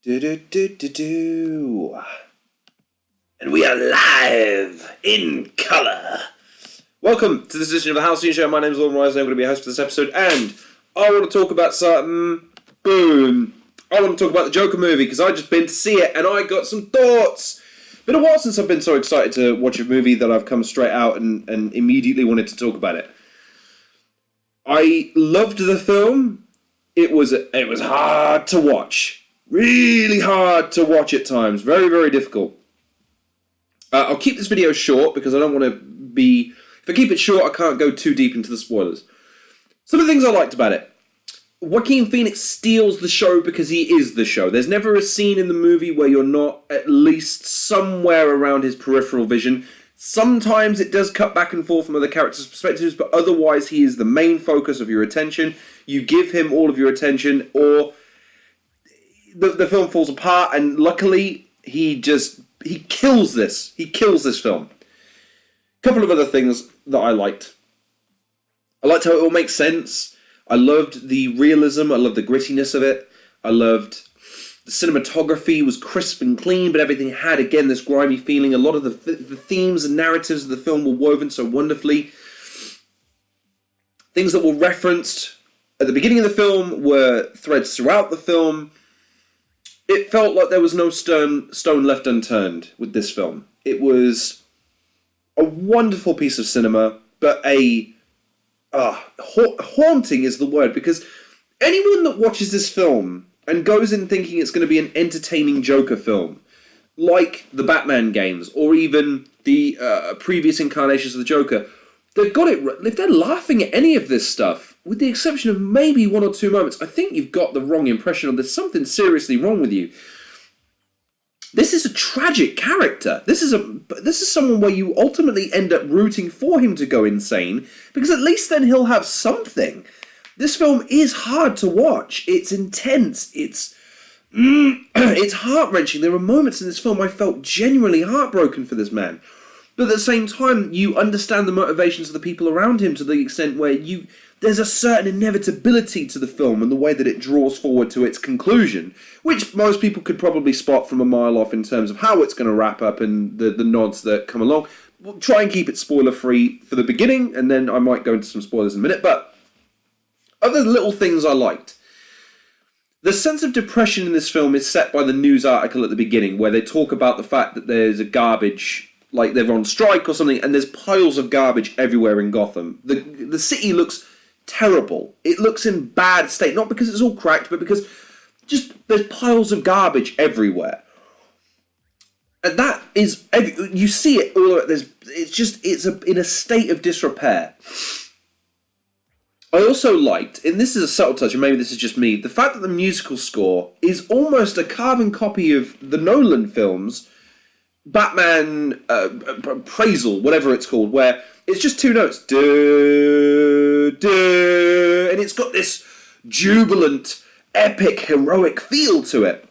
Do. And we are live in colour. Welcome to this edition of the Halcyon Show. My name is Lauren Rice. I'm going to be a host for this episode, and I want to talk about something. Boom. I want to talk about the Joker movie because I've just been to see it and I got some thoughts. Been a while since I've been so excited to watch a movie that I've come straight out and immediately wanted to talk about it. I loved the film. It was hard to watch. Really hard to watch at times. Very, very difficult. I'll keep this video short because I don't want to be... If I keep it short, I can't go too deep into the spoilers. Some of the things I liked about it. Joaquin Phoenix steals the show because he is the show. There's never a scene in the movie where you're not at least somewhere around his peripheral vision. Sometimes it does cut back and forth from other characters' perspectives, but otherwise he is the main focus of your attention. You give him all of your attention, or the film falls apart, and luckily he kills this. He kills this film. A couple of other things that I liked. I liked how it all makes sense. I loved the realism. I loved the grittiness of it. I loved the cinematography was crisp and clean, but everything had, again, this grimy feeling. A lot of the themes and narratives of the film were woven so wonderfully. Things that were referenced at the beginning of the film were threads throughout the film. It felt like there was no stone left unturned with this film. It was a wonderful piece of cinema, but haunting is the word, because anyone that watches this film and goes in thinking it's going to be an entertaining Joker film, like the Batman games, or even the previous incarnations of the Joker, they've got it. If they're laughing at any of this stuff, with the exception of maybe one or two moments, I think you've got the wrong impression, or there's something seriously wrong with you. This is a tragic character. This is someone where you ultimately end up rooting for him to go insane, because at least then he'll have something. This film is hard to watch. It's intense. It's heart-wrenching. There are moments in this film I felt genuinely heartbroken for this man. But at the same time, you understand the motivations of the people around him to the extent where there's a certain inevitability to the film and the way that it draws forward to its conclusion, which most people could probably spot from a mile off in terms of how it's going to wrap up and the nods that come along. We'll try and keep it spoiler-free for the beginning, and then I might go into some spoilers in a minute, but other little things I liked. The sense of depression in this film is set by the news article at the beginning, where they talk about the fact that there's a garbage, like they're on strike or something, and there's piles of garbage everywhere in Gotham. The city looks terrible. It looks in bad state, not because it's all cracked, but because just there's piles of garbage everywhere. And that is, you see it all. It's in a state of disrepair. I also liked, and this is a subtle touch, and maybe this is just me, the fact that the musical score is almost a carbon copy of the Nolan films, Batman Appraisal, whatever it's called, where it's just two notes, duh, duh, and it's got this jubilant, epic, heroic feel to it.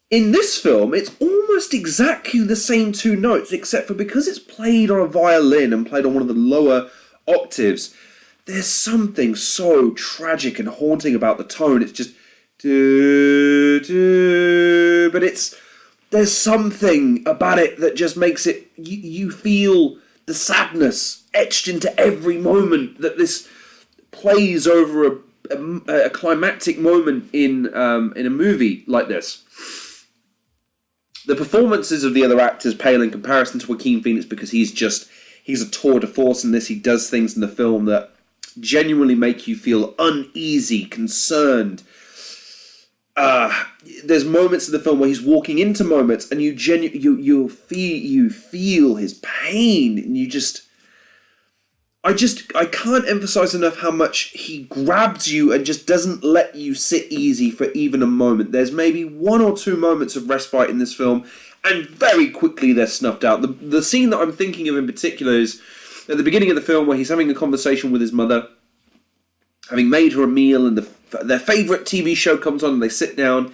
In this film, it's almost exactly the same two notes, except for because it's played on a violin and played on one of the lower octaves, there's something so tragic and haunting about the tone. It's just do, do, but there's something about it that just makes it, you feel the sadness etched into every moment that this plays over a climactic moment in a movie like this. The performances of the other actors pale in comparison to Joaquin Phoenix because he's a tour de force in this. He does things in the film that genuinely make you feel uneasy, concerned. There's moments in the film where he's walking into moments and you feel his pain, and I can't emphasize enough how much he grabs you and just doesn't let you sit easy for even a moment. There's maybe one or two moments of respite in this film, and very quickly they're snuffed out. The scene that I'm thinking of in particular is at the beginning of the film where he's having a conversation with his mother, having made her a meal, and their favourite TV show comes on and they sit down.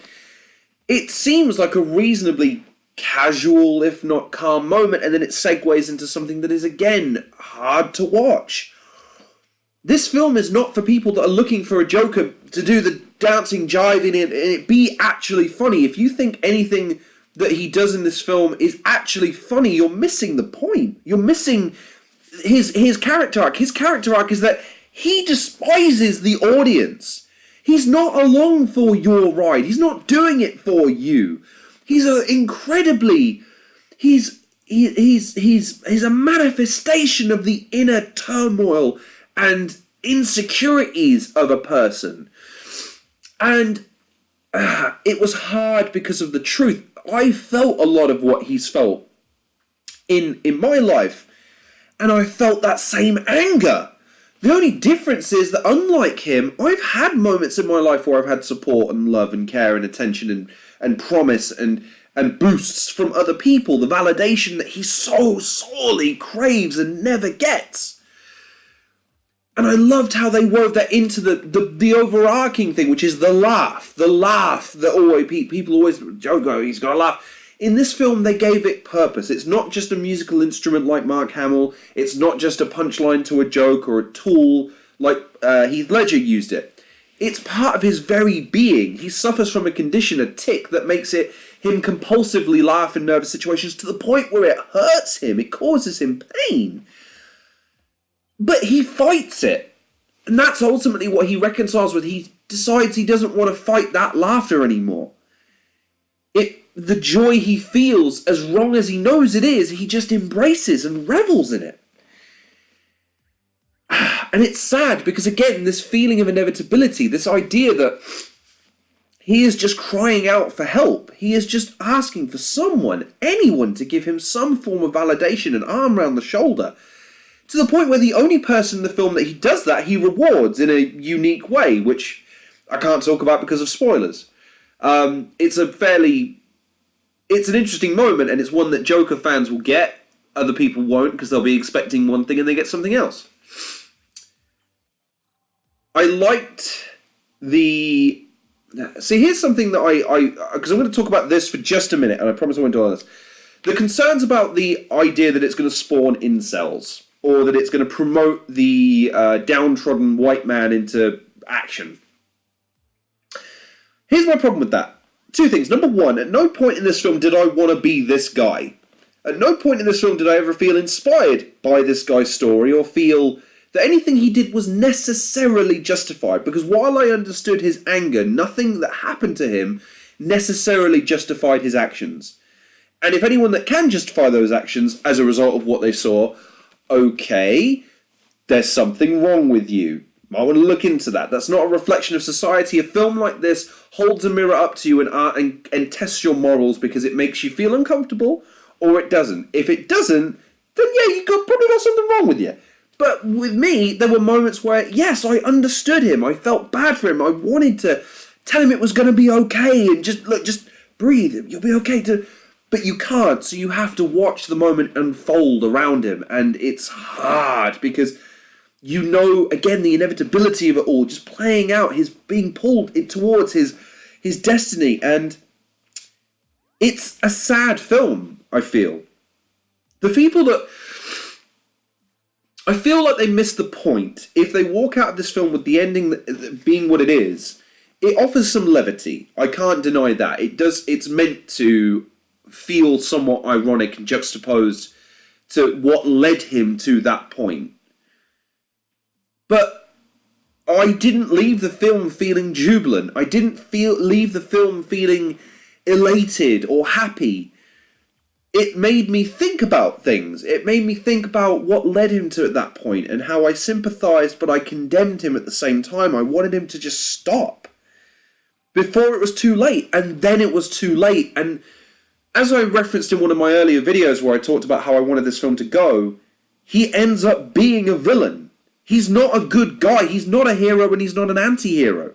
It seems like a reasonably casual, if not calm moment, and then it segues into something that is, again, hard to watch. This film is not for people that are looking for a Joker to do the dancing, jiving, and it be actually funny. If you think anything that he does in this film is actually funny, you're missing the point. You're missing his character arc. His character arc is that he despises the audience. He's not along for your ride. He's not doing it for you. He's a manifestation of the inner turmoil and insecurities of a person. And it was hard because of the truth. I felt a lot of what he's felt in my life, and I felt that same anger. The only difference is that, unlike him, I've had moments in my life where I've had support and love and care and attention and promise and boosts from other people, the validation that he so sorely craves and never gets. And I loved how they wove that into the overarching thing, which is the laugh that people always joke, oh, he's got a laugh. In this film, they gave it purpose. It's not just a musical instrument like Mark Hamill. It's not just a punchline to a joke or a tool like Heath Ledger used it. It's part of his very being. He suffers from a condition, a tic, that makes him compulsively laugh in nervous situations to the point where it hurts him. It causes him pain. But he fights it. And that's ultimately what he reconciles with. He decides he doesn't want to fight that laughter anymore. The joy he feels, as wrong as he knows it is, he just embraces and revels in it. And it's sad because, again, this feeling of inevitability, this idea that he is just crying out for help. He is just asking for someone, anyone, to give him some form of validation, an arm around the shoulder. To the point where the only person in the film that he does that, he rewards in a unique way, which I can't talk about because of spoilers. It's an interesting moment, and it's one that Joker fans will get. Other people won't, because they'll be expecting one thing and they get something else. I liked the... See, here's something that because I'm going to talk about this for just a minute, and I promise I won't do all this. The concerns about the idea that it's going to spawn incels, or that it's going to promote the downtrodden white man into action. Here's my problem with that. Two things. Number one, at no point in this film did I want to be this guy. At no point in this film did I ever feel inspired by this guy's story or feel that anything he did was necessarily justified. Because while I understood his anger, nothing that happened to him necessarily justified his actions. And if anyone that can justify those actions as a result of what they saw, okay, there's something wrong with you. I want to look into that. That's not a reflection of society. A film like this holds a mirror up to you and tests your morals because it makes you feel uncomfortable, or it doesn't. If it doesn't, then yeah, you probably got something wrong with you. But with me, there were moments where, yes, I understood him. I felt bad for him. I wanted to tell him it was going to be okay and just breathe. You'll be okay. But you can't, so you have to watch the moment unfold around him. And it's hard because... you know, again, the inevitability of it all, just playing out, his being pulled towards his destiny. And it's a sad film, I feel. The people that... I feel like they miss the point. If they walk out of this film with the ending being what it is, it offers some levity. I can't deny that. It's meant to feel somewhat ironic and juxtaposed to what led him to that point. But I didn't leave the film feeling jubilant. I didn't leave the film feeling elated or happy. It made me think about things. It made me think about what led him to at that point and how I sympathised, but I condemned him at the same time. I wanted him to just stop before it was too late, and then it was too late. And as I referenced in one of my earlier videos where I talked about how I wanted this film to go, he ends up being a villain. He's not a good guy. He's not a hero and he's not an anti-hero.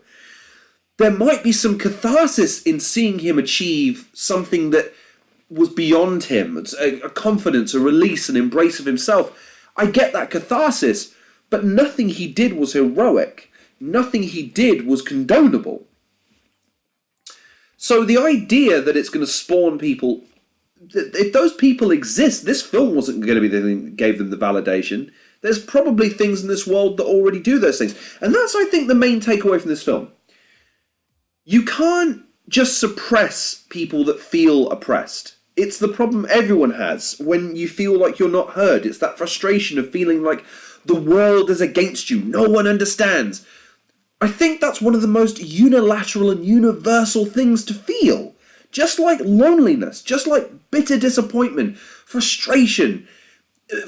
There might be some catharsis in seeing him achieve something that was beyond him. It's a confidence, a release, an embrace of himself. I get that catharsis, but nothing he did was heroic. Nothing he did was condonable. So the idea that it's going to spawn people... if those people exist, this film wasn't going to be the thing that gave them the validation. There's probably things in this world that already do those things. And that's, I think, the main takeaway from this film. You can't just suppress people that feel oppressed. It's the problem everyone has when you feel like you're not heard. It's that frustration of feeling like the world is against you. No one understands. I think that's one of the most unilateral and universal things to feel. Just like loneliness, just like bitter disappointment, frustration,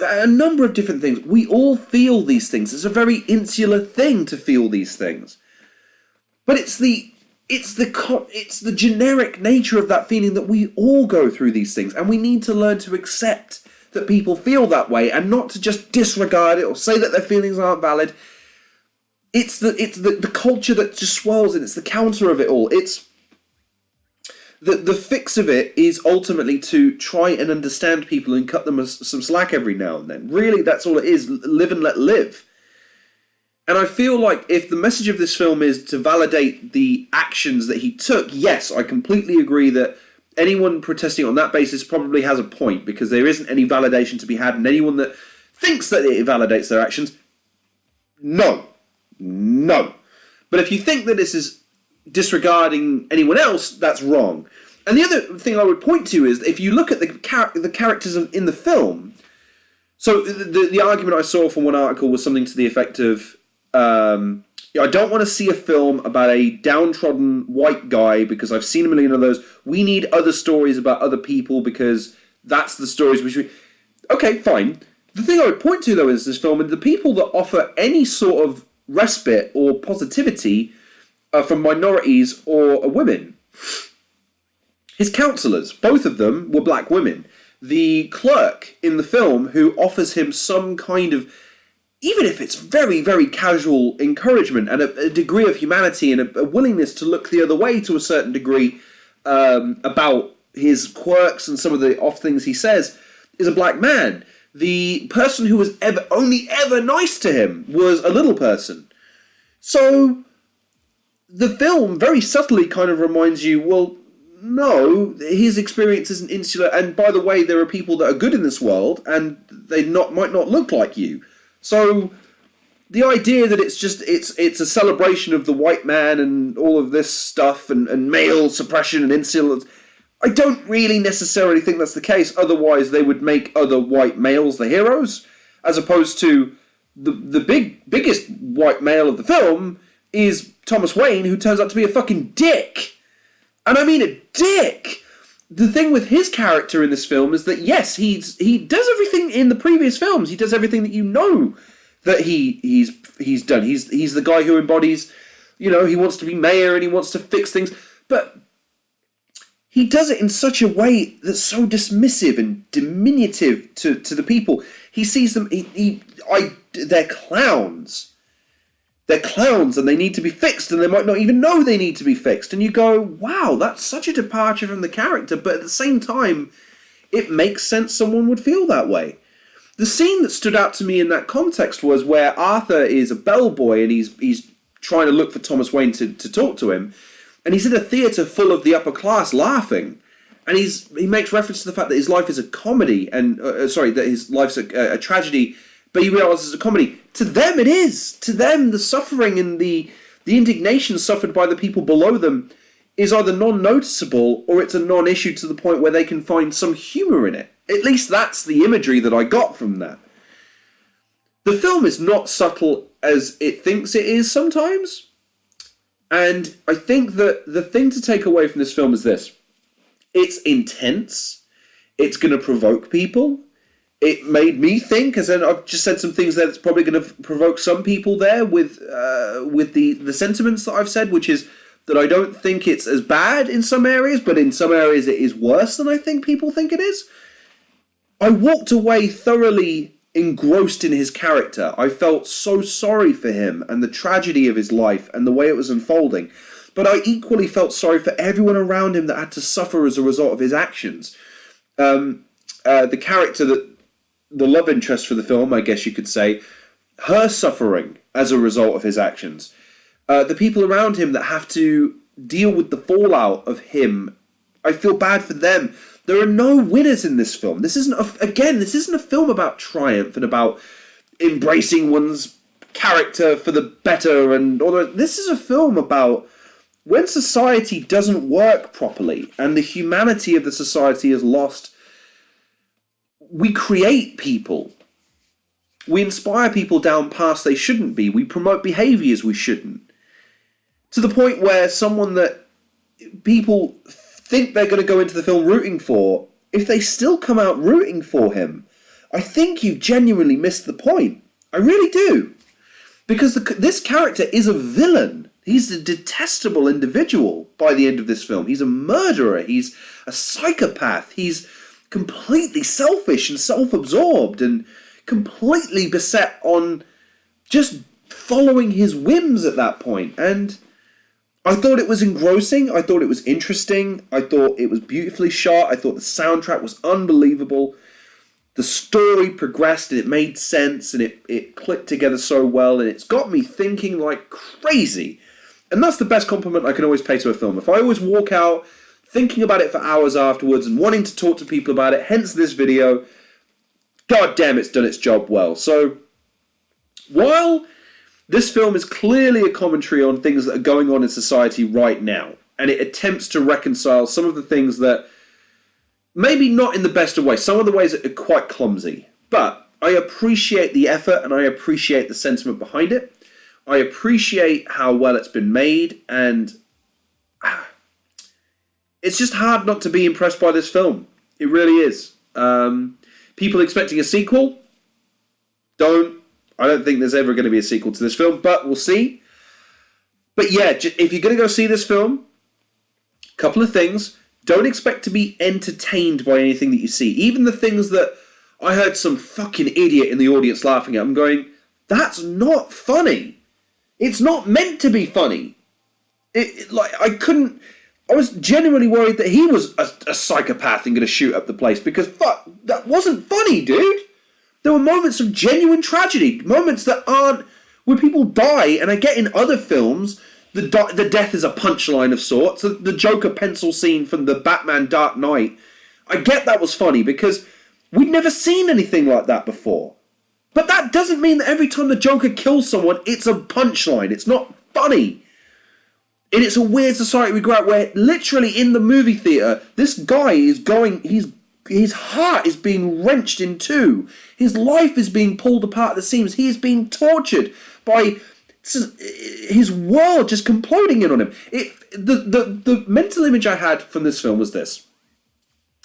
a number of different things. We all feel these things. It's a very insular thing to feel these things. But it's the generic nature of that feeling that we all go through these things, and we need to learn to accept that people feel that way and not to just disregard it or say that their feelings aren't valid. It's the culture that just swirls and it's the counter of it all. It's the fix of it is ultimately to try and understand people and cut them some slack every now and then. Really, that's all it is. Live and let live. And I feel like if the message of this film is to validate the actions that he took, yes, I completely agree that anyone protesting on that basis probably has a point, because there isn't any validation to be had, and anyone that thinks that it validates their actions, no. But if you think that this is disregarding anyone else, that's wrong. And the other thing I would point to is if you look at the characters in the film, so the argument I saw from one article was something to the effect of, I don't want to see a film about a downtrodden white guy because I've seen a million of those. We need other stories about other people because that's the stories we should... Okay, fine. The thing I would point to, though, is this film, and the people that offer any sort of respite or positivity from minorities or women. His counsellors, both of them were black women. The clerk in the film who offers him some kind of, even if it's very, very casual encouragement and a degree of humanity and a willingness to look the other way to a certain degree about his quirks and some of the off things he says, is a black man. The person who was only ever nice to him was a little person. So the film very subtly kind of reminds you, well, no, his experience isn't insular, and by the way, there are people that are good in this world, and they might not look like you. So the idea that it's a celebration of the white man and all of this stuff and male suppression and insolence, I don't really necessarily think that's the case. Otherwise, they would make other white males the heroes, as opposed to the biggest white male of the film is Thomas Wayne, who turns out to be a fucking dick. And I mean a dick! The thing with his character in this film is that, yes, he does everything in the previous films. He does everything that you know that he's done. He's the guy who embodies, he wants to be mayor and he wants to fix things. But he does it in such a way that's so dismissive and diminutive to the people. He sees them, they're clowns. They're clowns and they need to be fixed, and they might not even know they need to be fixed. And you go, wow, that's such a departure from the character, but at the same time, it makes sense someone would feel that way. The scene that stood out to me in that context was where Arthur is a bellboy and he's trying to look for Thomas Wayne to talk to him, and he's in a theatre full of the upper class laughing. And he makes reference to the fact that his life is a comedy, and that his life's a tragedy, but he realises it's a comedy. To them, it is. To them, the suffering and the indignation suffered by the people below them is either non-noticeable or it's a non-issue to the point where they can find some humour in it. At least that's the imagery that I got from that. The film is not subtle as it thinks it is sometimes. And I think that the thing to take away from this film is this. It's intense. It's going to provoke people. It made me think, as I've just said some things there that's probably going to provoke some people there with the sentiments that I've said, which is that I don't think it's as bad in some areas, but in some areas it is worse than I think people think it is. I walked away thoroughly engrossed in his character. I felt so sorry for him and the tragedy of his life and the way it was unfolding. But I equally felt sorry for everyone around him that had to suffer as a result of his actions. The character the love interest for the film, I guess you could say, her suffering as a result of his actions. The people around him that have to deal with the fallout of him, I feel bad for them. There are no winners in this film. This isn't a film about triumph and about embracing one's character for the better and all that. This is a film about when society doesn't work properly and the humanity of the society is lost. We create people. We inspire people down paths they shouldn't be. We promote behaviours we shouldn't. To the point where someone that people think they're going to go into the film rooting for, if they still come out rooting for him, I think you've genuinely missed the point. I really do. Because this character is a villain. He's a detestable individual by the end of this film. He's a murderer. He's a psychopath. He's completely selfish and self-absorbed and completely beset on just following his whims at that point. And I thought it was engrossing. I thought it was interesting. I thought it was beautifully shot. I thought the soundtrack was unbelievable. The story progressed and it made sense and it clicked together so well, and it's got me thinking like crazy. And that's the best compliment I can always pay to a film. If I always walk out thinking about it for hours afterwards and wanting to talk to people about it, hence this video, god damn, it's done its job well. So, while this film is clearly a commentary on things that are going on in society right now, and it attempts to reconcile some of the things that maybe not in the best of ways. Some of the ways are quite clumsy. But I appreciate the effort and I appreciate the sentiment behind it. I appreciate how well it's been made, and it's just hard not to be impressed by this film. It really is. People expecting a sequel? I don't think there's ever going to be a sequel to this film, but we'll see. But yeah, if you're going to go see this film, a couple of things. Don't expect to be entertained by anything that you see. Even the things that I heard some fucking idiot in the audience laughing at. I'm going, that's not funny. It's not meant to be funny. I was genuinely worried that he was a psychopath and going to shoot up the place because, fuck, that wasn't funny, dude. There were moments of genuine tragedy. Moments that aren't, where people die, and I get in other films, the death is a punchline of sorts. The Joker pencil scene from the Batman Dark Knight, I get that was funny because we'd never seen anything like that before. But that doesn't mean that every time the Joker kills someone, it's a punchline. It's not funny. And it's a weird society we grew up where literally in the movie theatre, this guy is going, his heart is being wrenched in two. His life is being pulled apart at the seams. He is being tortured by his world just imploding in on him. The mental image I had from this film was this.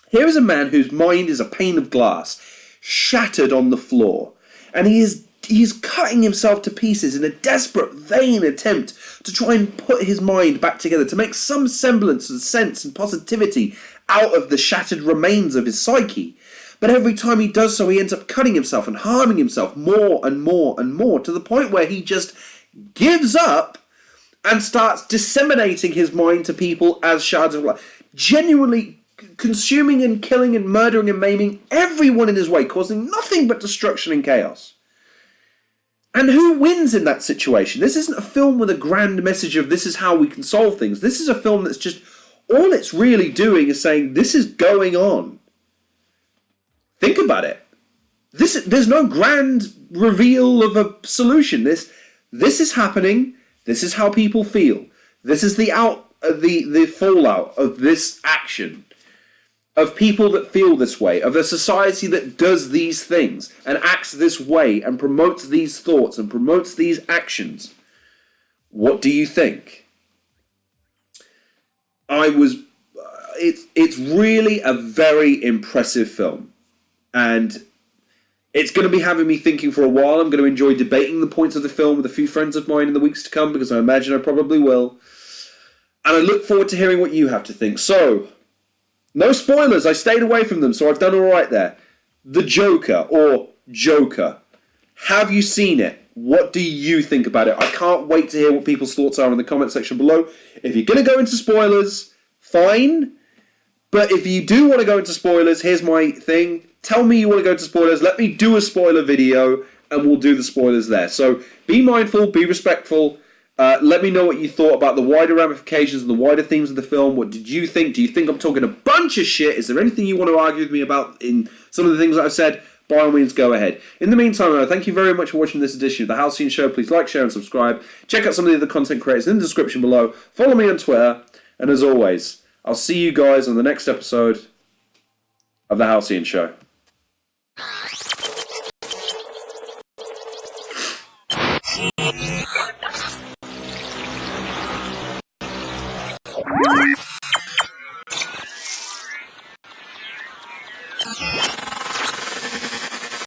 Here is a man whose mind is a pane of glass, shattered on the floor. And he is cutting himself to pieces in a desperate, vain attempt to try and put his mind back together, to make some semblance of sense and positivity out of the shattered remains of his psyche. But every time he does so, he ends up cutting himself and harming himself more and more and more, to the point where he just gives up and starts disseminating his mind to people as shards of light, genuinely consuming and killing and murdering and maiming everyone in his way, causing nothing but destruction and chaos. And who wins in that situation? This isn't a film with a grand message of this is how we can solve things. This is a film that's just, all it's really doing is saying this is going on. Think about it. There's no grand reveal of a solution. This is happening. This is how people feel. This is the fallout of this action. Of people that feel this way, of a society that does these things and acts this way and promotes these thoughts and promotes these actions. What do you think? It's really a very impressive film, and it's going to be having me thinking for a while. I'm going to enjoy debating the points of the film with a few friends of mine in the weeks to come, because I imagine I probably will. And I look forward to hearing what you have to think. So, no spoilers, I stayed away from them, so I've done alright there. The Joker, or Joker. Have you seen it? What do you think about it? I can't wait to hear what people's thoughts are in the comment section below. If you're going to go into spoilers, fine. But if you do want to go into spoilers, here's my thing. Tell me you want to go into spoilers, let me do a spoiler video, and we'll do the spoilers there. So, be mindful, be respectful. Let me know what you thought about the wider ramifications and the wider themes of the film. What did you think? Do you think I'm talking a bunch of shit? Is there anything you want to argue with me about in some of the things that I've said? by all means go ahead. In the meantime, thank you very much for watching this edition of the Halcyon Show. Please like, share and subscribe. Check out some of the other content creators in the description below. Follow me on Twitter. And as always, I'll see you guys on the next episode of the Halcyon Show.